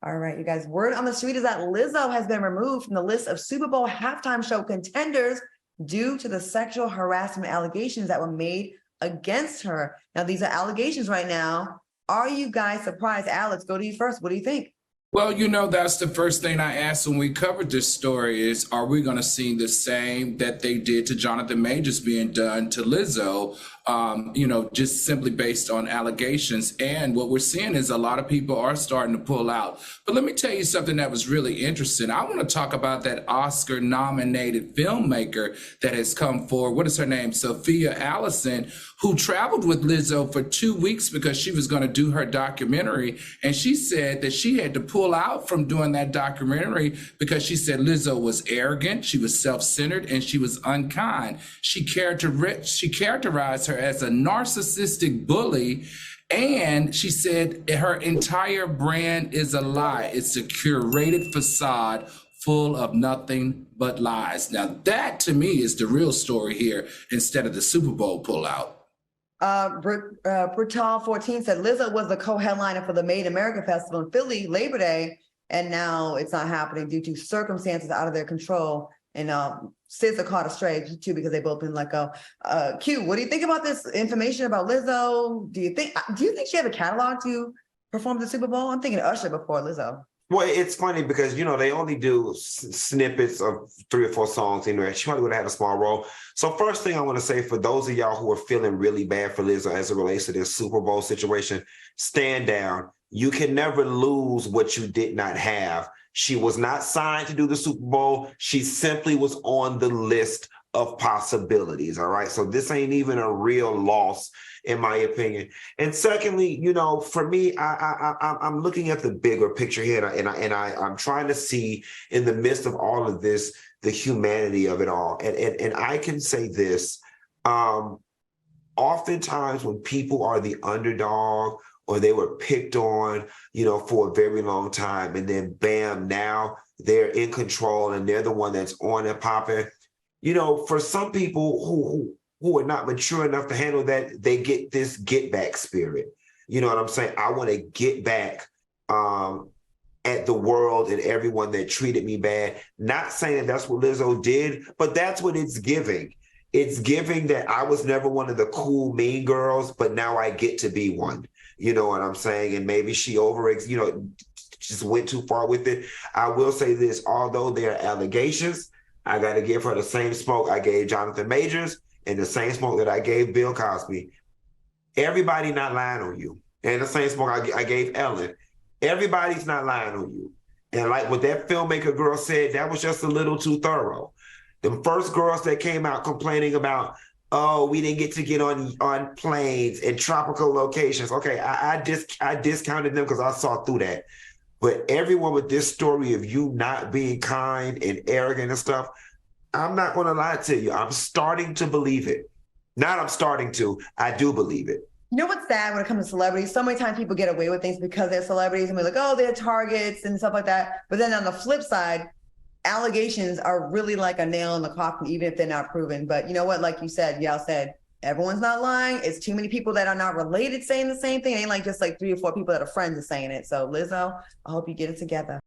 All right, you guys, word on the street is that Lizzo has been removed from the list of Super Bowl halftime show contenders due to the sexual harassment allegations that were made against her. Now, these are allegations right now. Are you guys surprised? Al, let's go to you first. What do you think? Well, that's the first thing I asked when we covered this story is, are we going to see the same that they did to Jonathan Majors being done to Lizzo, just simply based on allegations? And what we're seeing is a lot of people are starting to pull out. But let me tell you something that was really interesting. I want to talk about that Oscar-nominated filmmaker that has come forward. What is her name? Sophia Allison, who traveled with Lizzo for 2 weeks because she was going to do her documentary. And she said that she had to pull out from doing that documentary because she said Lizzo was arrogant, she was self-centered, and she was unkind. She characterized her as a narcissistic bully, and she said her entire brand is a lie. It's a curated facade full of nothing but lies. Now that to me is the real story here instead of the Super Bowl pullout. Brutal14 said Lizzo was the co-headliner for the Made in America Festival in Philly Labor Day, and now it's not happening due to circumstances out of their control. And SZA are caught astray too because they both been let go. Q, what do you think about this information about Lizzo? Do you think she have a catalog to perform the Super Bowl? I'm thinking Usher before Lizzo. Well, it's funny because, they only do snippets of 3 or 4 songs in there. She probably would have had a small role. So first thing I want to say for those of y'all who are feeling really bad for Lizzo as it relates to this Super Bowl situation, stand down. You can never lose what you did not have. She was not signed to do the Super Bowl. She simply was on the list of possibilities. All right. So this ain't even a real loss, in my opinion. And secondly, for me, I'm looking at the bigger picture here, and I'm trying to see in the midst of all of this, the humanity of it all. And I can say this, oftentimes when people are the underdog or they were picked on, for a very long time, and then bam, now they're in control and they're the one that's on and popping. For some people who are not mature enough to handle that, they get this get back spirit. You know what I'm saying? I want to get back at the world and everyone that treated me bad. Not saying that's what Lizzo did, but that's what it's giving. It's giving that I was never one of the cool, mean girls, but now I get to be one. You know what I'm saying? And maybe she just went too far with it. I will say this, although there are allegations, I got to give her the same smoke I gave Jonathan Majors and the same smoke that I gave Bill Cosby. Everybody not lying on you. And the same smoke I gave Ellen. Everybody's not lying on you. And like what that filmmaker girl said, that was just a little too thorough. The first girls that came out complaining about, oh, we didn't get on planes in tropical locations. Okay, I discounted them because I saw through that. But everyone with this story of you not being kind and arrogant and stuff, I'm not going to lie to you. I'm starting to believe it. I do believe it. You know what's sad when it comes to celebrities? So many times people get away with things because they're celebrities and we're like, oh, they're targets and stuff like that. But then on the flip side, allegations are really like a nail in the coffin, even if they're not proven. But you know what? Like you said, y'all said, everyone's not lying. It's too many people that are not related saying the same thing. It ain't like just like 3 or 4 people that are friends are saying it. So Lizzo, I hope you get it together.